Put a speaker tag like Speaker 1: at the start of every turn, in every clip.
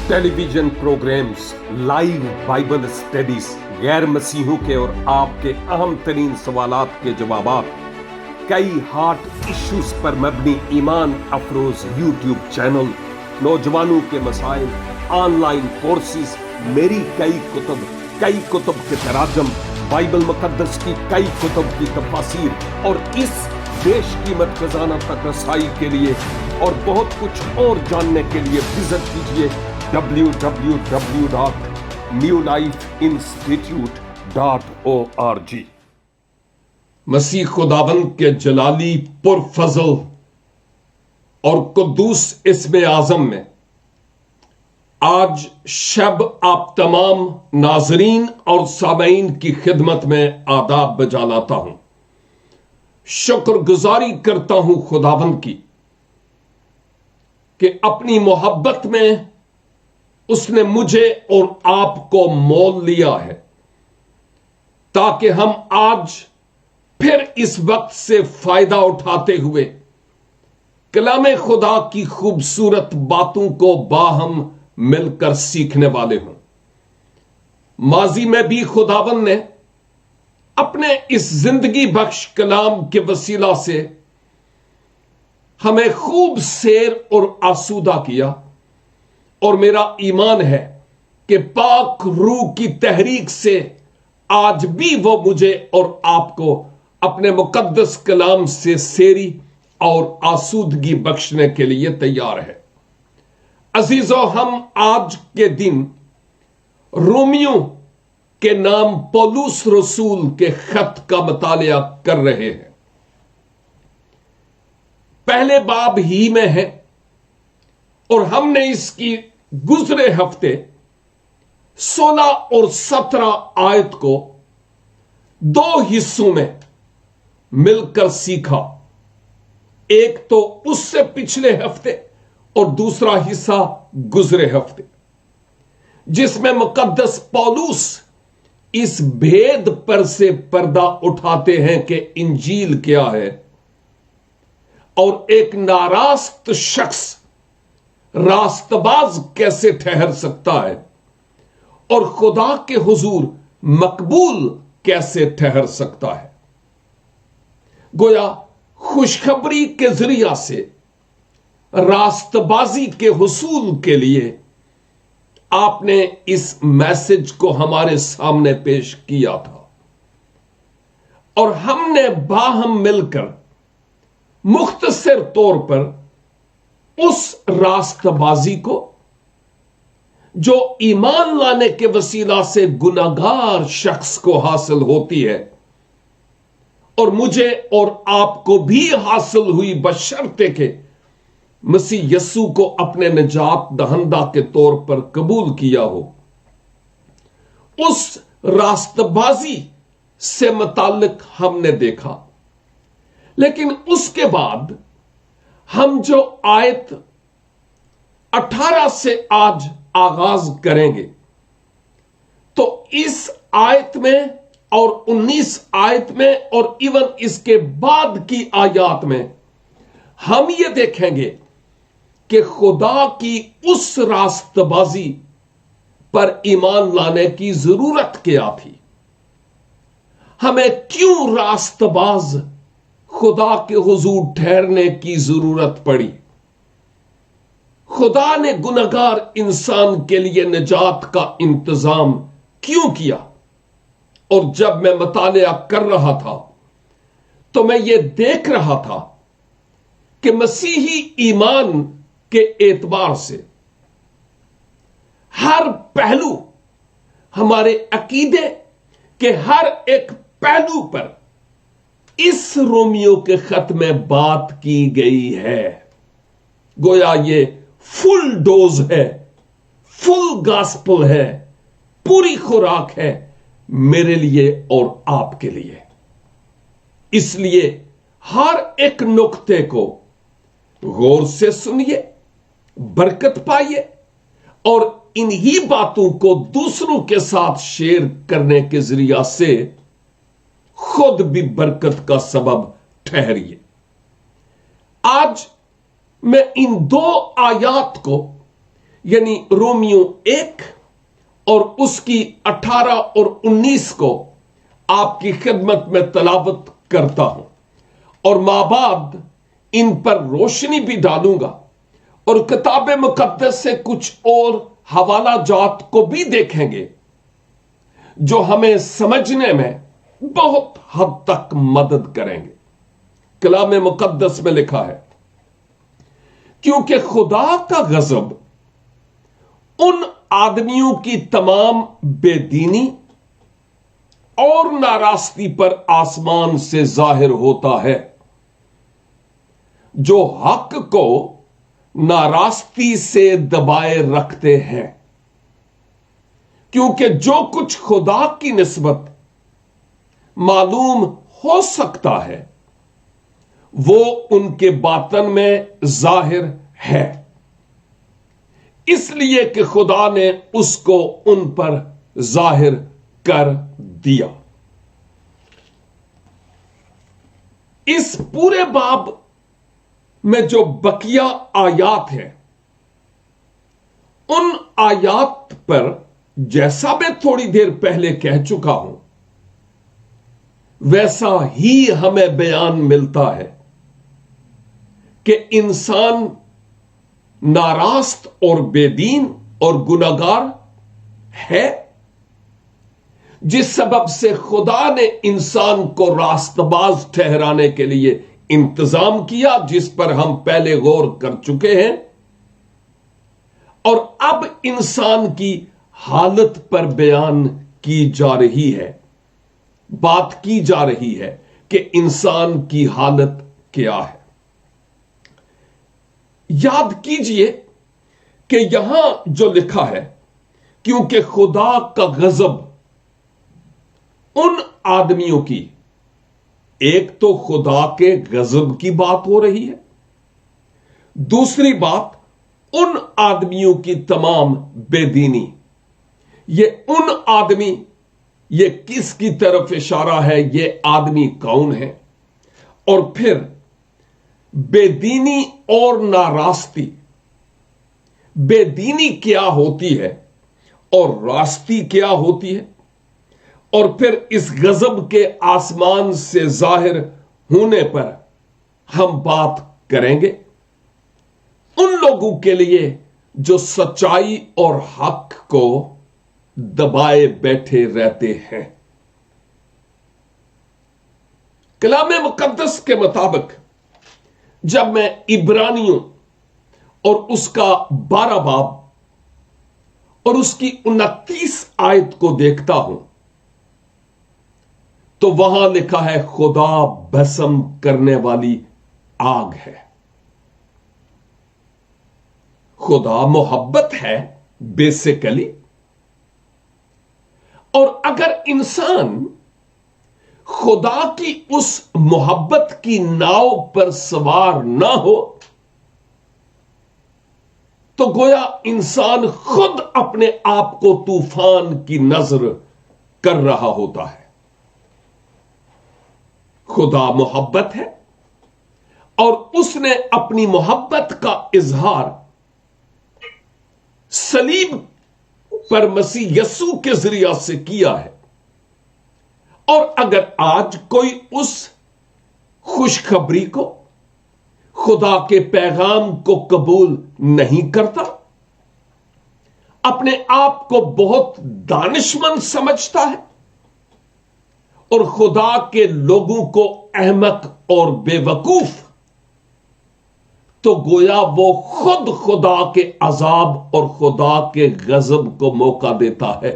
Speaker 1: Television programmes, live Bible studies, गैर मसीहों के और आपके अहम तरीन सवालात के जवाबात, कई हार्ट इश्यूज पर मबनी ईमान अफरोज यूट्यूब चैनल, नौजवानों के मसाइल, ऑनलाइन कोर्सेज, मेरी कई कुतुब के तराजम, बाइबल मुकद्दस की कई कुतुब की तफासीर और इस बेशकीमत खजाना तक रसाई के लिए और बहुत कुछ और जानने के लिए विजिट कीजिए www.newlifeinstitute.org। मसीह खुदावंद के जलाली पुरफजल और कुद्दूस इस्म आजम में आज शब आप तमाम नाजरीन और सामईन की खिदमत में आदाब बजा लाता हूं। शुक्रगुजारी करता हूं खुदावंद की कि अपनी मोहब्बत में उसने मुझे और आपको मोल लिया है ताकि हम आज फिर इस वक्त से फायदा उठाते हुए कलामे खुदा की खूबसूरत बातों को बाहम मिलकर सीखने वाले हों। माजी में भी खुदावन ने अपने इस जिंदगी बख्श कलाम के वसीला से हमें खूब सैर और आसूदा किया और मेरा ईमान है कि पाक रूह की तहरीक से आज भी वो मुझे और आपको अपने मुकद्दस कलाम से सेरी और आसूदगी बख्शने के लिए तैयार है। अजीजों, हम आज के दिन रोमियो के नाम पौलुस रसूल के खत का मुतालिया कर रहे हैं। पहले बाब ही में है और हमने इसकी गुजरे हफ्ते 16 और 17 आयत को दो हिस्सों में मिलकर सीखा। एक तो उससे पिछले हफ्ते और दूसरा हिस्सा गुजरे हफ्ते, जिसमें मुकद्दस पौलुस इस भेद पर से पर्दा उठाते हैं कि इंजील क्या है और एक नारास्त शख्स रास्तबाज कैसे ठहर सकता है और खुदा के हुजूर मकबूल कैसे ठहर सकता है। गोया खुशखबरी के जरिया से रास्तबाजी के हुसूल के लिए आपने इस मैसेज को हमारे सामने पेश किया था और हमने बाहम मिलकर मुख्तसर तौर पर उस रास्तबाजी को जो ईमान लाने के वसीला से गुनाहगार शख्स को हासिल होती है और मुझे और आपको भी हासिल हुई बशर्ते के मसीह यस्सु को अपने निजात दहंदा के तौर पर कबूल किया हो, उस रास्तबाजी से मुताल्लिक हमने देखा। लेकिन उसके बाद हम जो आयत 18 से आज आगाज करेंगे, तो इस आयत में और 19 आयत में और इवन इसके बाद की आयत में हम ये देखेंगे कि खुदा की उस रास्तबाजी पर ईमान लाने की जरूरत क्या थी। हमें क्यों रास्तबाज खुदा के हुजूर ठहरने की जरूरत पड़ी। खुदा ने गुनहगार इंसान के लिए निजात का इंतजाम क्यों किया। और जब मैं मुतालिया कर रहा था तो मैं ये देख रहा था कि मसीही ईमान के एतबार से हर पहलू, हमारे अकीदे के हर एक पहलू पर इस रोमियो के खत में बात की गई है। गोया ये फुल डोज है, फुल गॉस्पेल है, पूरी खुराक है मेरे लिए और आपके लिए। इसलिए हर एक नुक्ते को गौर से सुनिए, बरकत पाइए और इन्हीं बातों को दूसरों के साथ शेयर करने के जरिया से खुद भी बरकत का सबब ठहरिए। आज मैं इन दो आयात को यानी रोमियो 1 और उसकी 18 और 19 को आपकी खिदमत में तलावत करता हूं और माबाद इन पर रोशनी भी डालूंगा और किताब मुकद्दस से कुछ और हवाला जात को भी देखेंगे जो हमें समझने में बहुत हद तक मदद करेंगे। कलाम मुकद्दस में लिखा है, क्योंकि खुदा का गजब उन आदमियों की तमाम बेदीनी और नारास्ती पर आसमान से जाहिर होता है, जो हक को नारास्ती से दबाए रखते हैं, क्योंकि जो कुछ खुदा की निस्बत मालूम हो सकता है वो उनके बातन में जाहिर है, इसलिए कि खुदा ने उसको उन पर जाहिर कर दिया। इस पूरे बाब में जो बकिया आयात है, उन आयात पर जैसा मैं थोड़ी देर पहले कह चुका हूं, वैसा ही हमें बयान मिलता है कि इंसान नारास्त और बेदीन और गुनाहगार है, जिस सबब से खुदा ने इंसान को रास्तबाज ठहराने के लिए इंतजाम किया, जिस पर हम पहले गौर कर चुके हैं। और अब इंसान की हालत पर बयान की जा रही है, बात की जा रही है कि इंसान की हालत क्या है। याद कीजिए कि यहां जो लिखा है, क्योंकि खुदा का गजब उन आदमियों की, एक तो खुदा के गजब की बात हो रही है, दूसरी बात उन आदमियों की तमाम बेदीनी। ये उन आदमी, ये किसकी तरफ इशारा है, ये आदमी कौन है? और फिर बेदीनी और नारास्ती। बेदीनी क्या होती है और रास्ती क्या होती है? और फिर इस गजब के आसमान से जाहिर होने पर हम बात करेंगे उन लोगों के लिए जो सच्चाई और हक को दबाए बैठे रहते हैं। कलाम मुकद्दस के मुताबिक जब मैं इब्रानियों और उसका 12 बाब और उसकी 29 आयत को देखता हूं, तो वहां लिखा है, खुदा भस्म करने वाली आग है। खुदा मोहब्बत है बेसिकली, और अगर इंसान खुदा की उस मोहब्बत की नाव पर सवार ना हो, तो गोया इंसान खुद अपने आप को तूफान की नजर कर रहा होता है। खुदा मोहब्बत है और उसने अपनी मोहब्बत का इजहार सलीब पर मसीह यस्सु के जरिया से किया है। और अगर आज कोई उस खुशखबरी को, खुदा के पैगाम को कबूल नहीं करता, अपने आप को बहुत दानिशमंद समझता है और खुदा के लोगों को अहमक और बेवकूफ, तो गोया वो खुद खुदा के अजाब और खुदा के गजब को मौका देता है।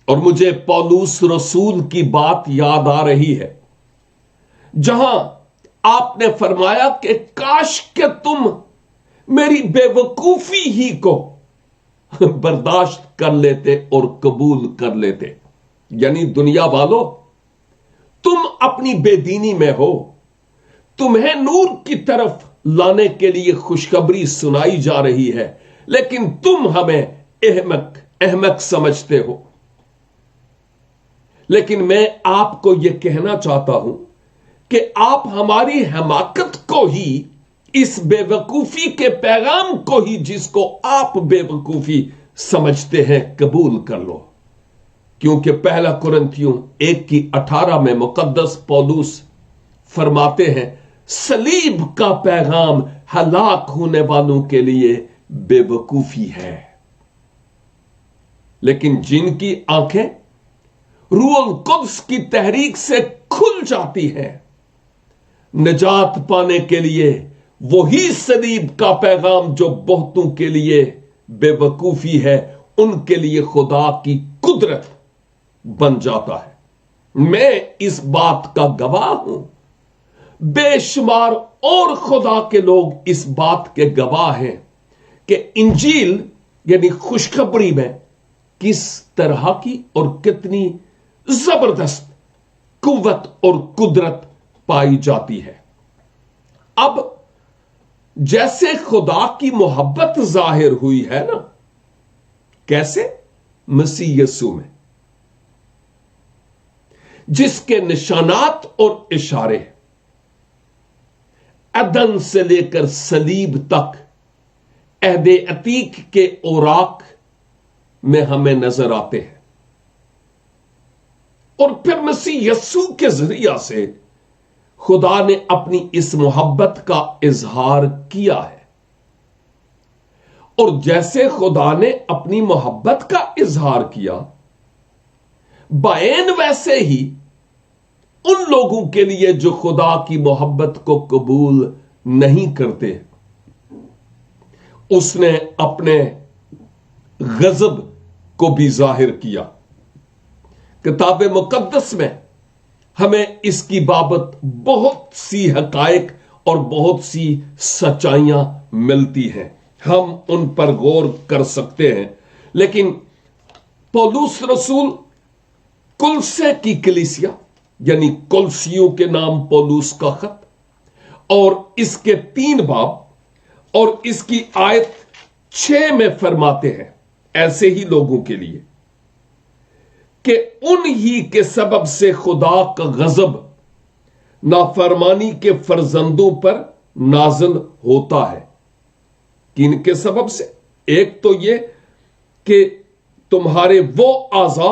Speaker 1: और मुझे पौलुस रसूल की बात याद आ रही है, जहां आपने फरमाया कि काश के तुम मेरी बेवकूफी ही को बर्दाश्त कर लेते और कबूल कर लेते। यानी दुनिया वालों, तुम अपनी बेदीनी में हो, तुम्हें नूर की तरफ लाने के लिए खुशखबरी सुनाई जा रही है, लेकिन तुम हमें अहमक समझते हो। लेकिन मैं आपको यह कहना चाहता हूं कि आप हमारी हमाकत को ही इस बेवकूफी के पैगाम को ही, जिसको आप बेवकूफी समझते हैं, कबूल कर लो। क्योंकि पहला कुरिन्थियों 1:18 में मुकद्दस पौलुस फरमाते हैं, सलीब का पैगाम हलाक होने वालों के लिए बेवकूफी है, लेकिन जिनकी आंखें रूहुल कुद्स की तहरीक से खुल जाती हैं, निजात पाने के लिए वही सलीब का पैगाम जो बहुतों के लिए बेवकूफी है, उनके लिए खुदा की कुदरत बन जाता है। मैं इस बात का गवाह हूं, बेशुमार और खुदा के लोग इस बात के गवाह हैं कि इंजील यानी खुशखबरी में किस तरह की और कितनी जबरदस्त कुव्वत और कुदरत पाई जाती है। अब जैसे खुदा की मोहब्बत जाहिर हुई है ना, कैसे? मसीह यीशु में, जिसके निशानात और इशारे अदन से लेकर सलीब तक अहदे अतीक के औराक में हमें नजर आते हैं, और फिर मसीह यीशु के जरिया से खुदा ने अपनी इस मोहब्बत का इजहार किया है। और जैसे खुदा ने अपनी मोहब्बत का इजहार किया, बायन वैसे ही उन लोगों के लिए जो खुदा की मोहब्बत को कबूल नहीं करते, उसने अपने गजब को भी जाहिर किया। किताब मुकद्दस में हमें इसकी बाबत बहुत सी हकायक और बहुत सी सच्चाइयां मिलती हैं, हम उन पर गौर कर सकते हैं। लेकिन पौलुस रसूल कुलसे की कलीसिया यानी कुलसियों के नाम पौलुस का खत और इसके 3 बाब और इसकी आयत 6 में फरमाते हैं ऐसे ही लोगों के लिए कि उन ही के सबब से खुदा का गजब नाफरमानी के फर्जंदों पर नाजिल होता है। किन के सबब से? एक तो ये कि तुम्हारे वो आज़ा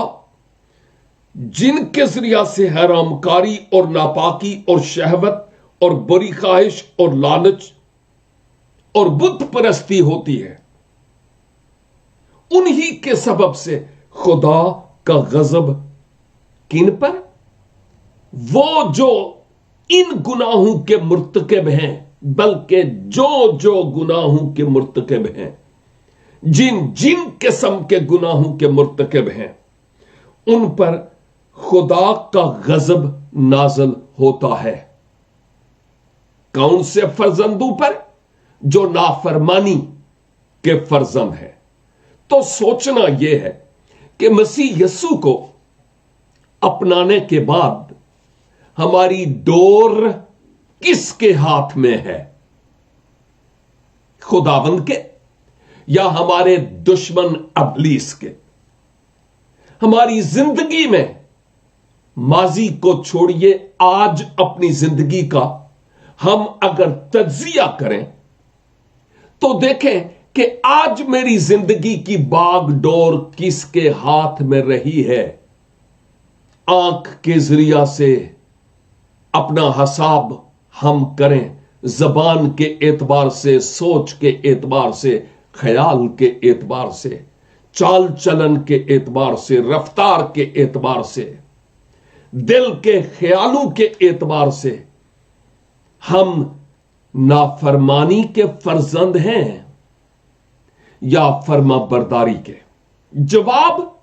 Speaker 1: जिनके जरिया से हरामकारी और नापाकी और शहवत और बुरी ख्वाहिश और लालच और बुत परस्ती होती है, उन्हीं के सबब से खुदा का गजब किन पर? वो जो इन गुनाहों के मुर्तकिब हैं, बल्कि जो जो गुनाहों के मुर्तकिब हैं, जिन जिन किस्म के गुनाहों के मुर्तकिब हैं, उन पर खुदा का गजब नाज़िल होता है। कौन से फर्जंदों पर? जो नाफरमानी के फर्जंद हैं। तो सोचना यह है कि मसीह यीशु को अपनाने के बाद हमारी डोर किसके हाथ में है? खुदावंद के या हमारे दुश्मन इब्लीस के? हमारी जिंदगी में माजी को छोड़िए, आज अपनी जिंदगी का हम अगर तज्जिया करें तो देखें कि आज मेरी जिंदगी की बागडोर किसके हाथ में रही है। आंख के जरिया से अपना हिसाब हम करें, जबान के एतबार से, सोच के एतबार से, ख्याल के एतबार से, चाल चलन के एतबार से, रफ्तार के एतबार से, दिल के ख्यालों के एतबार से हम नाफरमानी के फर्जंद हैं या फर्मा बरदारी के? जवाब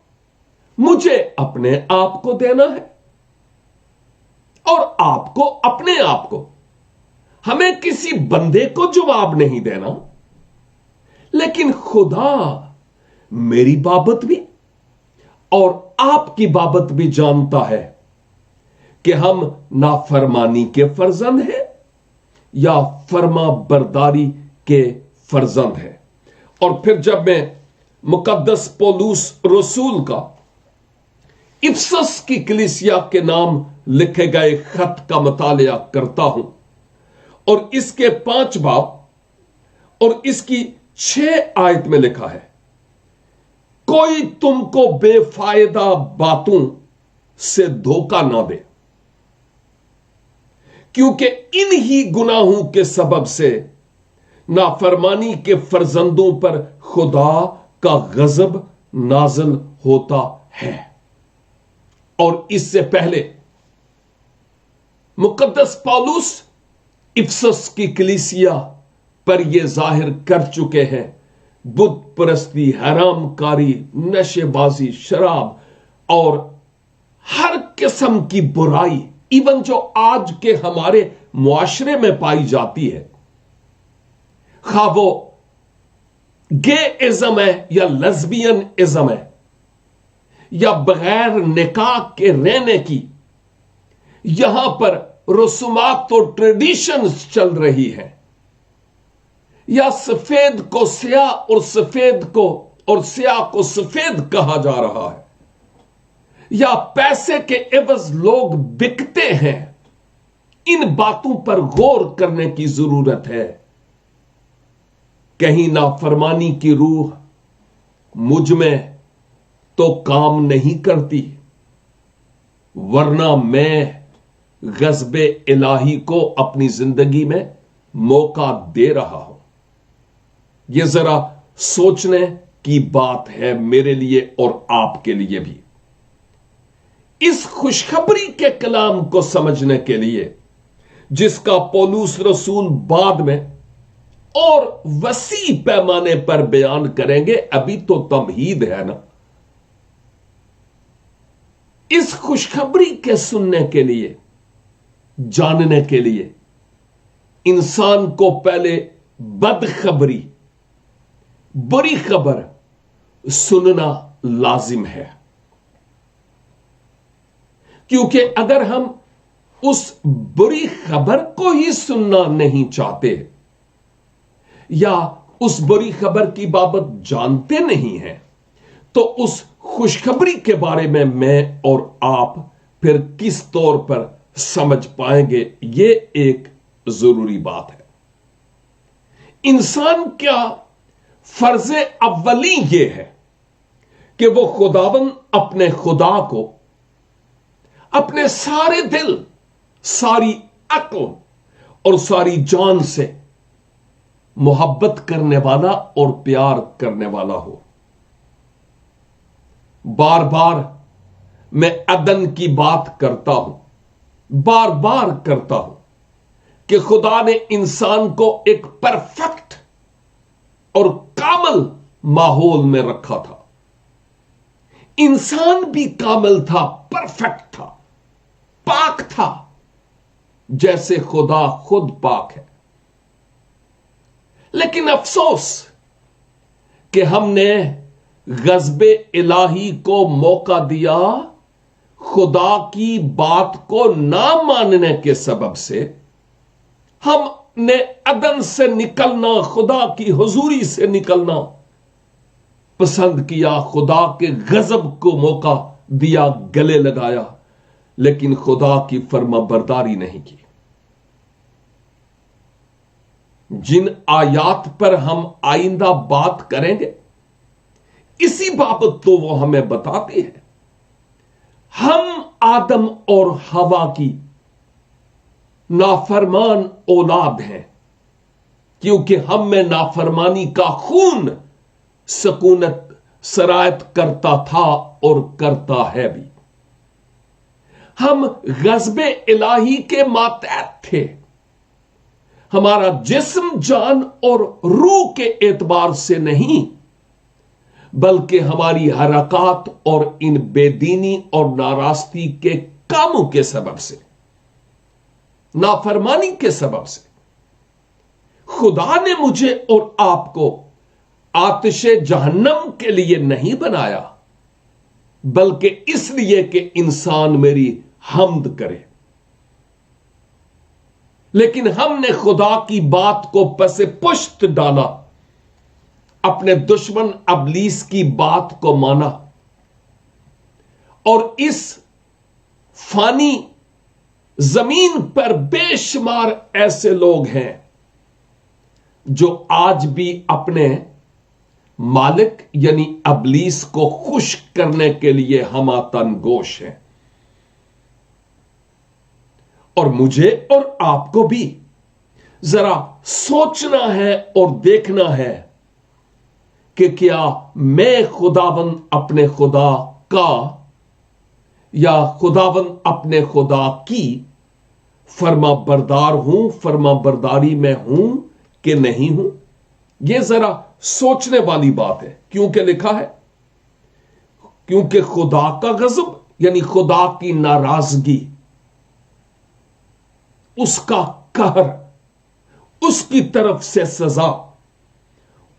Speaker 1: मुझे अपने आप को देना है और आपको अपने आप को। हमें किसी बंदे को जवाब नहीं देना, लेकिन खुदा मेरी बाबत भी और आपकी बाबत भी जानता है कि हम नाफरमानी के फर्जंद हैं या फर्मा बरदारी के फर्जंद हैं। और फिर जब मैं मुकद्दस पौलुस रसूल का इफसस की कलीसिया के नाम लिखे गए खत का मुतालिया करता हूं اور اس کے 5 باب اور اس کی 6 آیت میں لکھا ہے، کوئی تم کو بے فائدہ باتوں سے دھوکہ نہ دے، کیونکہ انہی گناہوں کے سبب سے نافرمانی کے فرزندوں پر خدا کا غضب نازل ہوتا ہے۔ اور اس سے پہلے مقدس پولس افسس کی کلیسیا پر یہ ظاہر کر چکے ہیں، بت پرستی، حرام کاری، نشے بازی، شراب اور ہر قسم کی برائی، ایون جو آج کے ہمارے معاشرے میں پائی جاتی ہے، خواہ وہ گے ازم ہے یا لیزبین ازم ہے یا بغیر نکاح کے رہنے کی یہاں پر رسومات اور ٹریڈیشنز چل رہی ہیں، یا سفید کو سیاہ اور سفید کو اور سیاہ کو سفید کہا جا رہا ہے، یا پیسے کے عوض لوگ بکتے ہیں، ان باتوں پر غور کرنے کی ضرورت ہے۔ کہیں نافرمانی کی روح مجھ میں تو کام نہیں کرتی، ورنہ میں غضب الہی کو اپنی زندگی میں موقع دے رہا ہوں۔ یہ ذرا سوچنے کی بات ہے میرے لیے اور آپ کے لیے بھی۔ اس خوشخبری کے کلام کو سمجھنے کے لیے جس کا پولس رسول بعد میں اور وسیع پیمانے پر بیان کریں گے، ابھی تو تمہید ہے نا، اس خوشخبری کے سننے کے لیے، جاننے کے لیے انسان کو پہلے بدخبری، بری خبر سننا لازم ہے، کیونکہ اگر ہم اس بری خبر کو ہی سننا نہیں چاہتے یا اس بری خبر کی بابت جانتے نہیں ہیں، تو اس خوشخبری کے بارے میں اور آپ پھر کس طور پر سمجھ پائیں گے؟ یہ ایک ضروری بات ہے۔ انسان کا فرض اولی یہ ہے کہ وہ خداوند اپنے خدا کو اپنے سارے دل، ساری عقل اور ساری جان سے محبت کرنے والا اور پیار کرنے والا ہو۔ بار بار میں عدن کی بات کرتا ہوں، بار بار کرتا ہوں کہ خدا نے انسان کو ایک پرفیکٹ اور کامل ماحول میں رکھا تھا۔ انسان بھی کامل تھا، پرفیکٹ تھا، پاک تھا، جیسے خدا خود پاک ہے۔ لیکن افسوس کہ ہم نے غضب الہی کو موقع دیا، خدا کی بات کو نہ ماننے کے سبب سے ہم نے عدن سے نکلنا، خدا کی حضوری سے نکلنا پسند کیا، خدا کے غضب کو موقع دیا، گلے لگایا، لیکن خدا کی فرما برداری نہیں کی۔ جن آیات پر ہم آئندہ بات کریں گے، اسی بابت تو وہ ہمیں بتاتی ہے۔ ہم آدم اور حوا کی نافرمان اولاد ہیں، کیونکہ ہم میں نافرمانی کا خون سکونت سرایت کرتا تھا اور کرتا ہے بھی۔ ہم غضب الہی کے ماتحت تھے۔ ہمارا جسم، جان اور روح کے اعتبار سے نہیں، بلکہ ہماری حرکات اور ان بے دینی اور ناراستی کے کاموں کے سبب سے، نافرمانی کے سبب سے خدا نے مجھے اور آپ کو آتش جہنم کے لیے نہیں بنایا، بلکہ اس لیے کہ انسان میری حمد کرے۔ لیکن ہم نے خدا کی بات کو پس پشت ڈالا، اپنے دشمن ابلیس کی بات کو مانا، اور اس فانی زمین پر بے شمار ایسے لوگ ہیں جو آج بھی اپنے مالک یعنی ابلیس کو خوش کرنے کے لیے ہماتن گوش ہیں. اور مجھے اور آپ کو بھی ذرا سوچنا ہے اور دیکھنا ہے کہ کیا میں خداوند اپنے خدا کا یا خداوند اپنے خدا کی فرما بردار ہوں، فرما برداری میں ہوں کہ نہیں ہوں. یہ ذرا سوچنے والی بات ہے. کیونکہ لکھا ہے، کیونکہ خدا کا غضب یعنی خدا کی ناراضگی، اس کا قہر، اس کی طرف سے سزا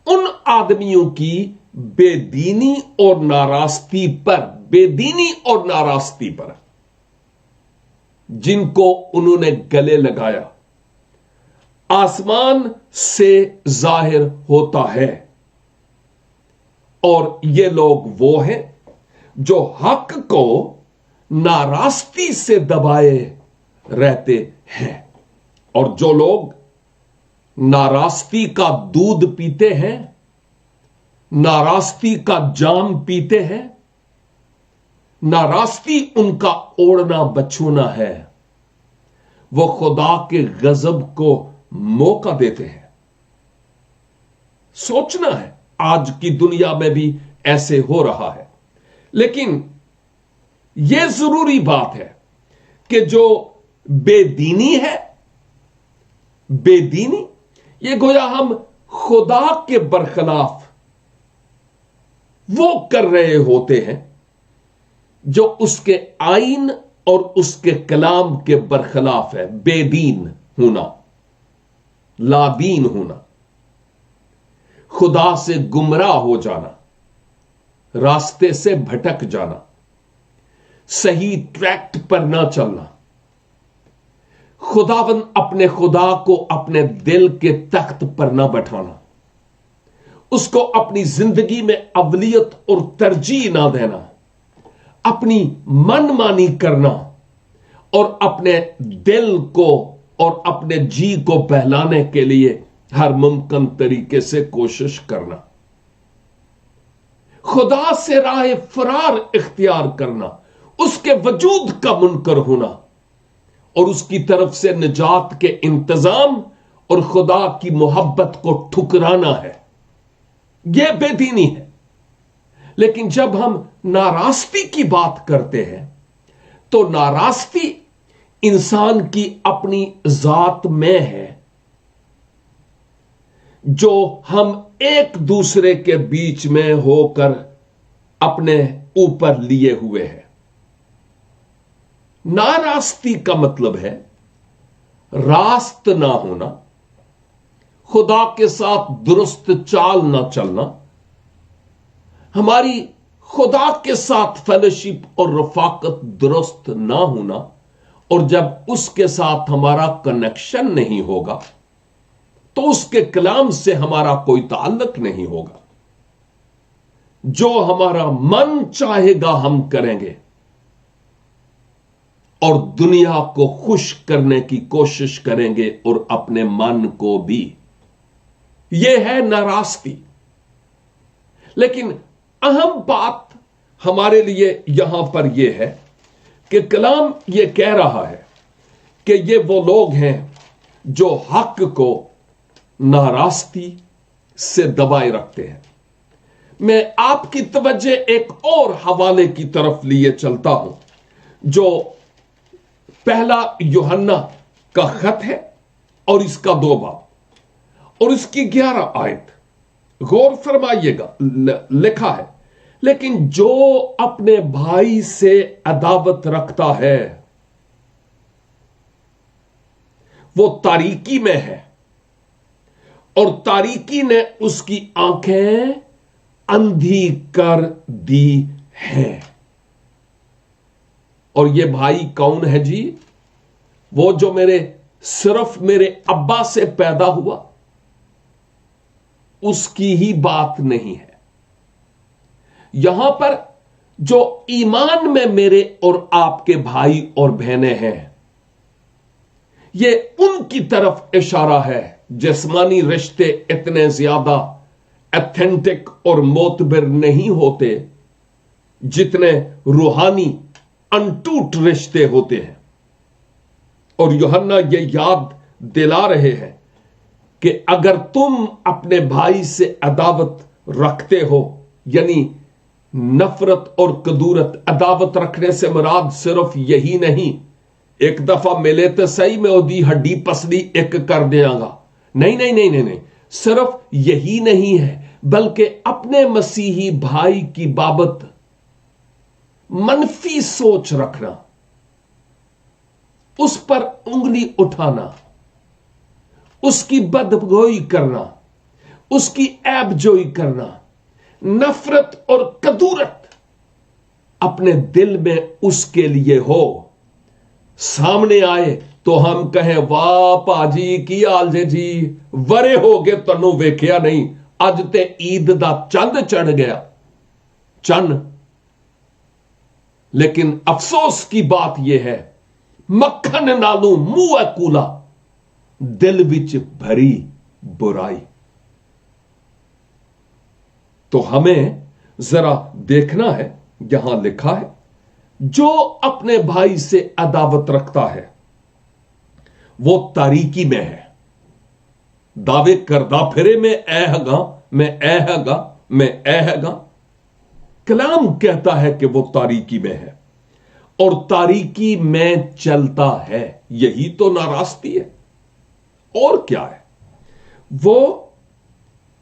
Speaker 1: ان آدمیوں کی بے دینی اور ناراستی پر، بے دینی اور ناراستی پر جن کو انہوں نے گلے لگایا، آسمان سے ظاہر ہوتا ہے. اور یہ لوگ وہ ہیں جو حق کو ناراستی سے دبائے رہتے ہیں. اور جو لوگ ناراستی کا دودھ پیتے ہیں، ناراستی کا جام پیتے ہیں، ناراستی ان کا اوڑھنا بچھونا ہے، وہ خدا کے غضب کو موقع دیتے ہیں. سوچنا ہے، آج کی دنیا میں بھی ایسے ہو رہا ہے. لیکن یہ ضروری بات ہے کہ جو بے دینی ہے، بے دینی یہ گویا ہم خدا کے برخلاف وہ کر رہے ہوتے ہیں جو اس کے آئین اور اس کے کلام کے برخلاف ہے. بے دین ہونا، لا دین ہونا، خدا سے گمراہ ہو جانا، راستے سے بھٹک جانا، صحیح ٹریک پر نہ چلنا، خداوند اپنے خدا کو اپنے دل کے تخت پر نہ بٹھانا، اس کو اپنی زندگی میں اولیت اور ترجیح نہ دینا، اپنی من مانی کرنا اور اپنے دل کو اور اپنے جی کو بہلانے کے لیے ہر ممکن طریقے سے کوشش کرنا، خدا سے راہ فرار اختیار کرنا، اس کے وجود کا منکر ہونا اور اس کی طرف سے نجات کے انتظام اور خدا کی محبت کو ٹھکرانا ہے. یہ بے دینی ہے. لیکن جب ہم ناراستی کی بات کرتے ہیں تو ناراستی انسان کی اپنی ذات میں ہے جو ہم ایک دوسرے کے بیچ میں ہو کر اپنے اوپر لیے ہوئے ہیں. ناراستی کا مطلب ہے راست نہ ہونا، خدا کے ساتھ درست چال نہ چلنا، ہماری خدا کے ساتھ فیلوشپ اور رفاقت درست نہ ہونا، اور جب اس کے ساتھ ہمارا کنیکشن نہیں ہوگا تو اس کے کلام سے ہمارا کوئی تعلق نہیں ہوگا. جو ہمارا من چاہے گا ہم کریں گے اور دنیا کو خوش کرنے کی کوشش کریں گے اور اپنے من کو بھی. یہ ہے ناراستی. لیکن اہم بات ہمارے لیے یہاں پر یہ ہے کہ کلام یہ کہہ رہا ہے کہ یہ وہ لوگ ہیں جو حق کو ناراستی سے دبائے رکھتے ہیں. میں آپ کی توجہ ایک اور حوالے کی طرف لیے چلتا ہوں جو پہلا یوحنا کا خط ہے اور اس کا 2 باب اور اس کی 11 آیت. غور فرمائیے گا، لکھا ہے، لیکن جو اپنے بھائی سے عداوت رکھتا ہے وہ تاریکی میں ہے اور تاریکی نے اس کی آنکھیں اندھی کر دی ہیں. اور یہ بھائی کون ہے جی؟ وہ جو صرف میرے ابا سے پیدا ہوا، اس کی ہی بات نہیں ہے. یہاں پر جو ایمان میں میرے اور آپ کے بھائی اور بہنیں ہیں یہ ان کی طرف اشارہ ہے. جسمانی رشتے اتنے زیادہ ایتھینٹک اور معتبر نہیں ہوتے جتنے روحانی انٹوٹ رشتے ہوتے ہیں. اور یوحنا یہ یاد دلا رہے ہیں کہ اگر تم اپنے بھائی سے عداوت رکھتے ہو، یعنی نفرت اور کدورت، عداوت رکھنے سے مراد صرف یہی نہیں ایک دفعہ ملے تو صحیح میں اودی ہڈی پسلی ایک کر دیاں گا، نہیں، صرف یہی نہیں ہے، بلکہ اپنے مسیحی بھائی کی بابت منفی سوچ رکھنا، اس پر انگلی اٹھانا، اس کی بدگوئی کرنا، اس کی عیب جوئی کرنا، نفرت اور کدورت اپنے دل میں اس کے لیے ہو، سامنے آئے تو ہم کہیں واہ پاجی کی حال جی ورے ہو گے تنوں ویکھیا نہیں، اج تے عید دا چند چڑھ گیا چند. لیکن افسوس کی بات یہ ہے مکھن نالوں منہ کولا، دل وچ بھری برائی. تو ہمیں ذرا دیکھنا ہے، یہاں لکھا ہے جو اپنے بھائی سے عداوت رکھتا ہے وہ تاریکی میں ہے. دعوے کردہ پھرے میں اے ہگا، میں اے ہگا، میں اے ہگا. کلام کہتا ہے کہ وہ تاریکی میں ہے اور تاریکی میں چلتا ہے. یہی تو ناراستی ہے، اور کیا ہے؟ وہ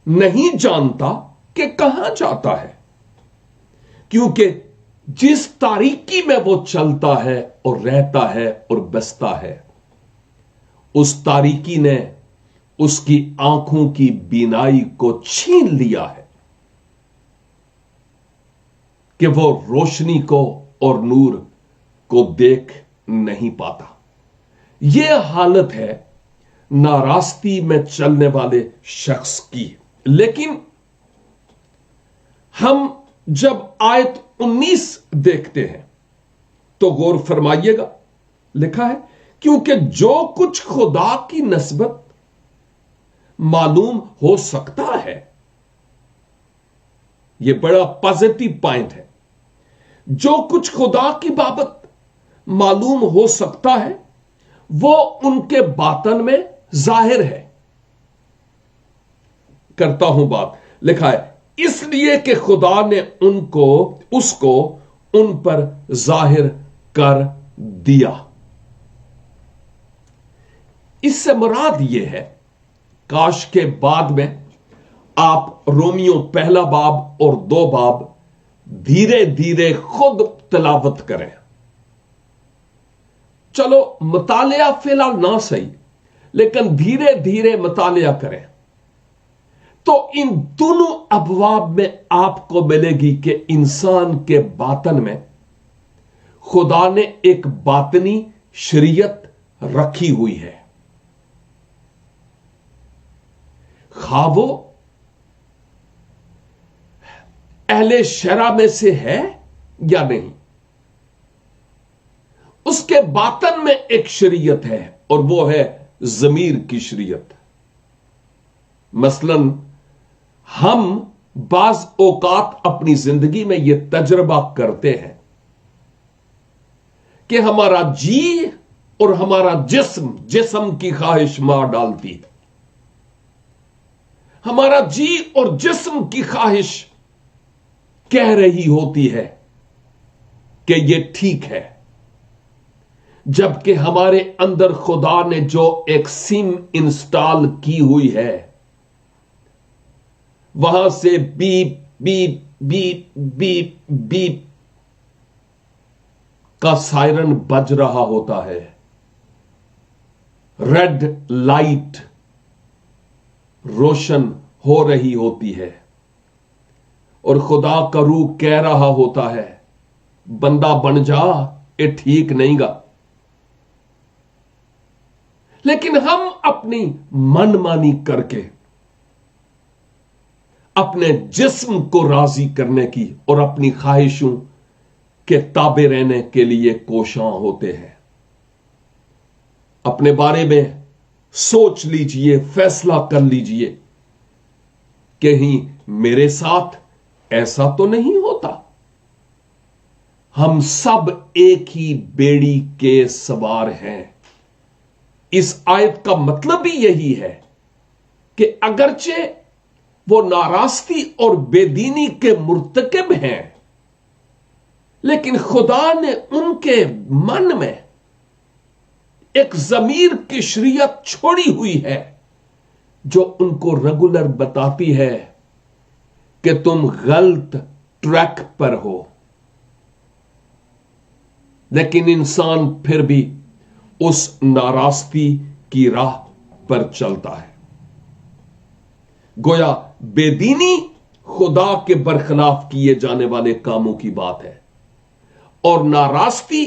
Speaker 1: نہیں جانتا کہ کہاں جاتا ہے، کیونکہ جس تاریکی میں وہ چلتا ہے اور رہتا ہے اور بستا ہے، اس تاریکی نے اس کی آنکھوں کی بینائی کو چھین لیا ہے کہ وہ روشنی کو اور نور کو دیکھ نہیں پاتا. یہ حالت ہے ناراستی میں چلنے والے شخص کی. لیکن ہم جب آیت 19 دیکھتے ہیں تو غور فرمائیے گا، لکھا ہے کیونکہ جو کچھ خدا کی نسبت معلوم ہو سکتا ہے. یہ بڑا پازیٹو پوائنٹ ہے. جو کچھ خدا کی بابت معلوم ہو سکتا ہے وہ ان کے باطن میں ظاہر ہے. کرتا ہوں بات، لکھا ہے اس لیے کہ خدا نے اس کو ان پر ظاہر کر دیا. اس سے مراد یہ ہے، کاش کے بعد میں آپ رومیو پہلا باب اور 2 باب دھیرے دھیرے خود تلاوت کریں. چلو مطالعہ فی الحال نہ صحیح، لیکن دھیرے دھیرے مطالعہ کریں تو ان دونوں ابواب میں آپ کو ملے گی کہ انسان کے باطن میں خدا نے ایک باطنی شریعت رکھی ہوئی ہے، خواہ وہ اہل شرع میں سے ہے یا نہیں. اس کے باطن میں ایک شریعت ہے اور وہ ہے ضمیر کی شریعت. مثلا ہم بعض اوقات اپنی زندگی میں یہ تجربہ کرتے ہیں کہ ہمارا جی اور ہمارا جسم کی خواہش مار ڈالتی ہے. ہمارا جی اور جسم کی خواہش کہہ رہی ہوتی ہے کہ یہ ٹھیک ہے، جبکہ ہمارے اندر خدا نے جو ایک سم انسٹال کی ہوئی ہے، وہاں سے beep beep beep beep beep کا سائرن بج رہا ہوتا ہے، ریڈ لائٹ روشن ہو رہی ہوتی ہے، اور خدا کا روح کہہ رہا ہوتا ہے بندہ بن جا، یہ ٹھیک نہیں گا. لیکن ہم اپنی من مانی کر کے اپنے جسم کو راضی کرنے کی اور اپنی خواہشوں کے تابع رہنے کے لیے کوشاں ہوتے ہیں. अपने बारे में सोच लीजिए, फैसला कर लीजिए, कहीं मेरे साथ ऐसा तो नहीं होता। हम सब एक ही बेड़ी के सवार हैं। इस आयत का मतलब भी यही है कि अगरचे वो नाराजगी और बेदीनी के मुर्तकिब हैं, लेकिन खुदा ने उनके मन में एक ज़मीर की शरीयत छोड़ी हुई है जो उनको रेगुलर बताती है कि तुम गलत ट्रैक पर हो। लेकिन इंसान फिर भी उस नाराजगी की राह पर चलता है। गोया बेदीनी खुदा के बरखिलाफ किए जाने वाले कामों की बात है, और नाराजगी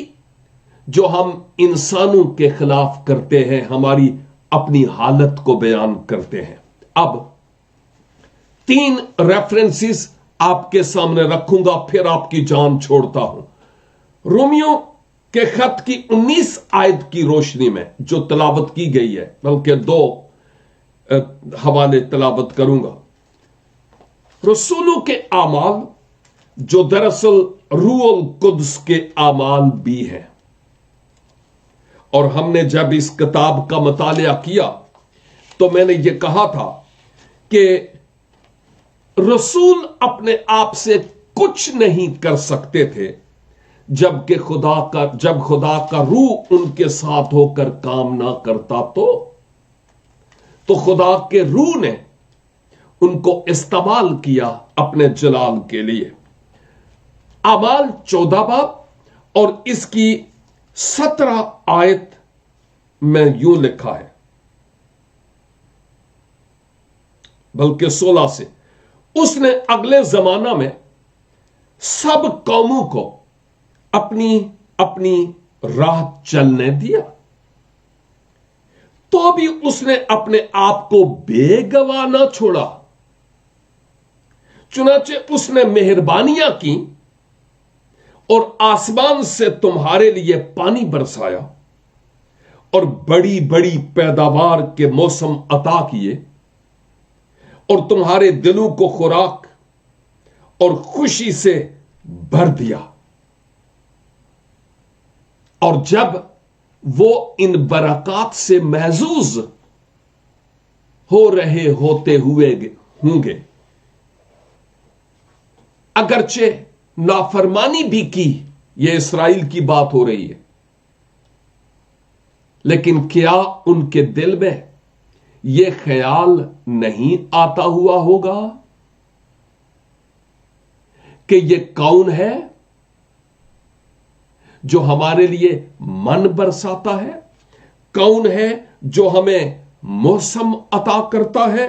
Speaker 1: जो हम इंसानों के खिलाफ करते हैं, हमारी अपनी हालत को बयान करते हैं। अब 3 रेफरेंसेस आपके सामने रखूंगा, फिर आपकी जान छोड़ता हूं। रोमियो के खत की 19 आयत की रोशनी में जो तलावत की गई है, बल्कि 2 हवाले तलावत करूंगा। रसूलों के आमाल जो दरअसल रूहुल कुद्स के आमाल भी हैं, और हमने जब इस किताब का मुतालिया किया तो मैंने ये कहा था कि रसूल अपने आप से कुछ नहीं कर सकते थे जब खुदा का रूह उनके साथ होकर काम ना करता तो खुदा के रूह ने उनको इस्तेमाल किया अपने जलाल के लिए। अमाल 14 बाब और इसकी 17 आयत में यूं लिखा है, बल्कि 16 से, उसने अगले जमाना में सब कौमों को अपनी अपनी राह चलने दिया, तो भी उसने अपने आप को बेगवाह न छोड़ा। चुनाचे उसने मेहरबानियां की और आसमान से तुम्हारे लिए पानी बरसाया और बड़ी बड़ी पैदावार के मौसम अता किए और तुम्हारे दिलों को खुराक और खुशी से भर दिया। और जब वो इन बरकत से महजूज हो रहे होते हुए होंगे, अगरचे नाफरमानी भी की, यह इस्राएल की बात हो रही है, लेकिन क्या उनके दिल में यह ख्याल नहीं आता हुआ होगा कि यह कौन है जो हमारे लिए मन बरसाता है, कौन है जो हमें मौसम अता करता है,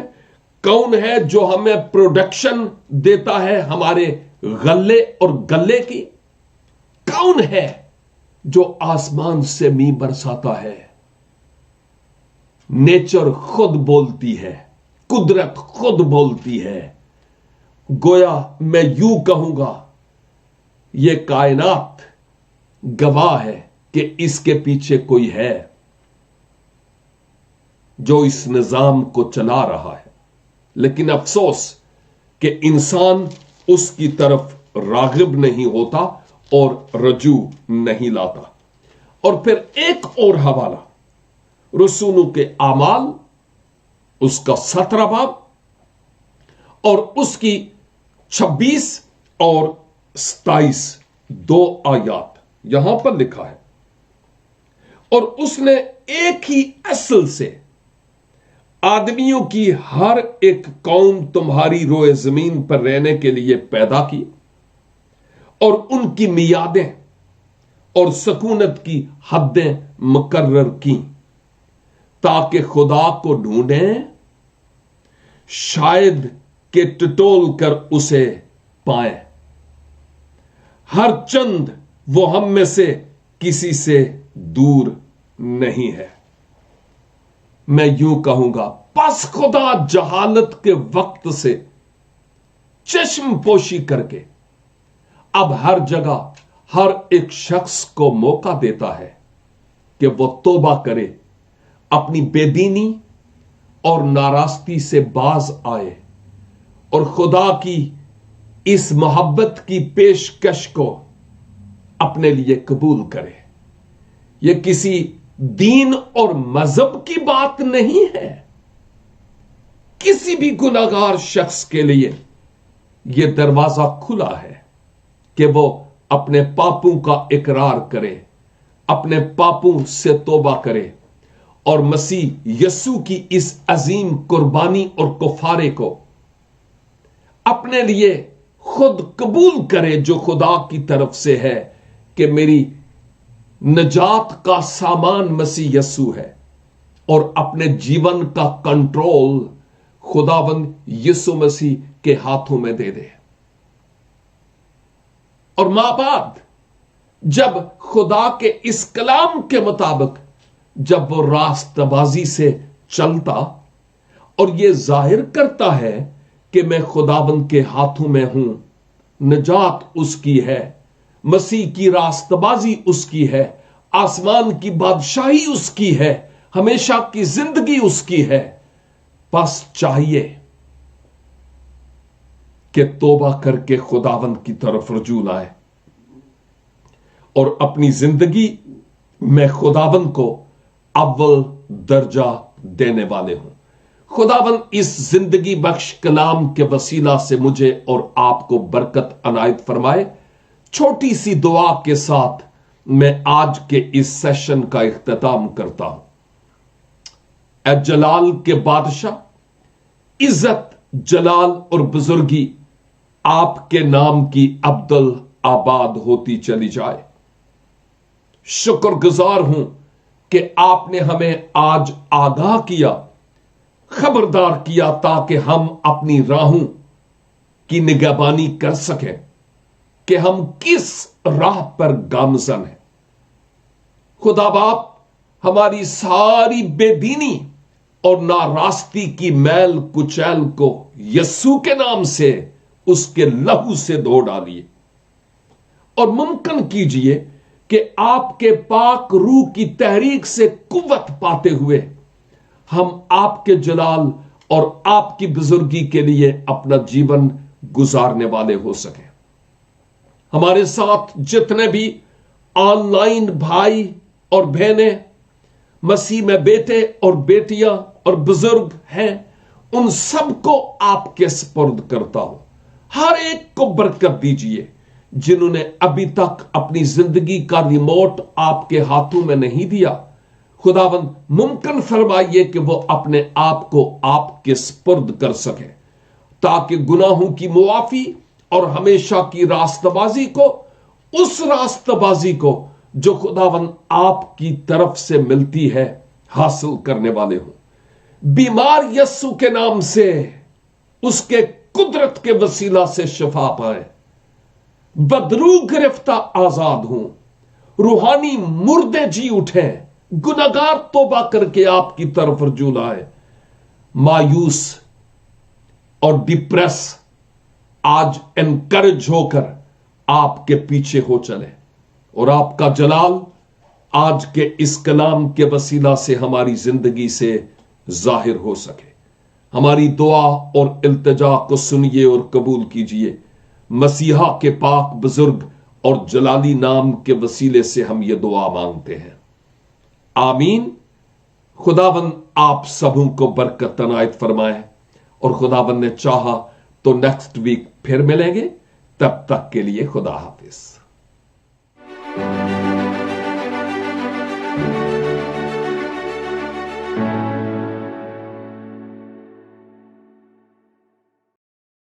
Speaker 1: कौन है जो हमें प्रोडक्शन देता है हमारे गल्ले और गल्ले की, कौन है जो आसमान से मी बरसाता है। नेचर खुद बोलती है, कुदरत खुद बोलती है। गोया मैं यूं कहूंगा, यह कायनात गवाह है कि इसके पीछे कोई है जो इस निजाम को चला रहा है, लेकिन अफसोस कि इंसान उसकी तरफ रागिब नहीं होता और रजू नहीं लाता। और फिर एक और हवाला, रसूलों के आमाल उसका 17 बाब और उसकी 26 और 27 2 आयात यहां पर लिखा है, और उसने एक ही असल से आदमियों की हर एक कौम तुम्हारी रोए जमीन पर रहने के लिए पैदा की और उनकी मियादें और सकूनत की हदें मुकर्रर की, ताकि खुदा को ढूंढें, शायद के टटोल कर उसे पाएं। हर चंद वो हम में से किसी से दूर नहीं है। मैं यूं कहूंगा, बस खुदा जहालत के वक्त से चश्म पोशी करके अब हर जगह हर एक शख्स को मौका देता है कि वो तौबा करे अपनी बेदीनी और नाराजगी से बाज आए और खुदा की इस मोहब्बत की पेशकश को अपने लिए कबूल करे। यह किसी दीन और मजहब की बात नहीं है। किसी भी गुनाहगार शख्स के लिए यह दरवाजा खुला है कि वो अपने पापों का इकरार करे, अपने पापों से तौबा करे और मसीह यस्सु की इस अजीम कुर्बानी और कफारे को अपने लिए खुद कबूल करे, जो खुदा की तरफ से है कि मेरी नजात का सामान मसीह यस्सु है, और अपने जीवन का कंट्रोल खुदावंद यीशु मसीह के हाथों में दे दे। और मां बाप जब खुदा के इस कलाम के मुताबिक जब वो रास्तबाजी से चलता और ये जाहिर करता है कि मैं खुदावंद के हाथों में हूं, निजात उसकी है, मसीह की रास्तबाजी उसकी है, आसमान की बादशाही उसकी है, हमेशा की जिंदगी उसकी है, बस चाहिए कि तौबा करके खुदावंद की तरफ रुजू लाए और अपनी जिंदगी में खुदावंद को अव्वल दर्जा देने वाले हूं। खुदावंद इस जिंदगी बख्श कलाम के वसीला से मुझे और आपको बरकत अनायत फरमाए। छोटी सी दुआ के साथ मैं आज के इस सेशन का इख्तिताम करता हूं। ए जलाल के बादशाह, इज्जत, जलाल और बुजुर्गी आपके नाम की अब्दुल आबाद होती चली जाए। शुक्रगुजार हूं कि आपने हमें आज आगाह किया, खबरदार किया, ताकि हम अपनी राहों की निगहबानी कर सकें कि हम किस राह पर गामजन हैं। खुदा बाप, हमारी सारी बेदीनी और नारास्ती की मैल कुचैल को यस्सु के नाम से, उसके लहू से धो डालिए और मुमकिन कीजिए कि आपके पाक रूह की तहरीक से कुव्वत पाते हुए हम आपके जलाल और आपकी बुजुर्गी के लिए अपना जीवन गुजारने वाले हो सके। हमारे साथ जितने भी ऑनलाइन भाई और बहनें, मसीह में बेटे और बेटियां और बुजुर्ग हैं, उन सबको आपके सुपुर्द करता हूं। हर एक को बरकत दीजिए। जिन्होंने अभी तक अपनी जिंदगी का रिमोट आपके हाथों में नहीं दिया, खुदावंद मुमकिन फरमाइए कि वो अपने आप को आपके सुपुर्द कर सके, ताकि गुनाहों की मुआफी और हमेशा की रास्तबाजी को, उस रास्तबाजी को जो खुदावंद आपकी तरफ से मिलती है, हासिल करने वाले हों। बीमार यस्सु के नाम से उसके कुदरत के वसीला से शिफा पाए, बदरू गिरफ्ता आजाद हों, रूहानी मुर्दे जी उठे, गुनहगार तौबा करके आपकी तरफ रुजू लाए, मायूस और डिप्रेस आज एनकरेज होकर आपके पीछे हो चले, और आपका जलाल आज के इस कलाम के वसीला से हमारी जिंदगी से जाहिर हो सके। हमारी दुआ और इल्तिजा को सुनिए और कबूल कीजिए। मसीहा के पाक बुजुर्ग और जलाली नाम के वसीले से हम ये दुआ मांगते हैं, आमीन। खुदाबंद आप सबों को बरकत अनायत फरमाए, और खुदाबंद ने चाहा तो नेक्स्ट वीक फिर मिलेंगे। तब तक के लिए खुदा हाफिज।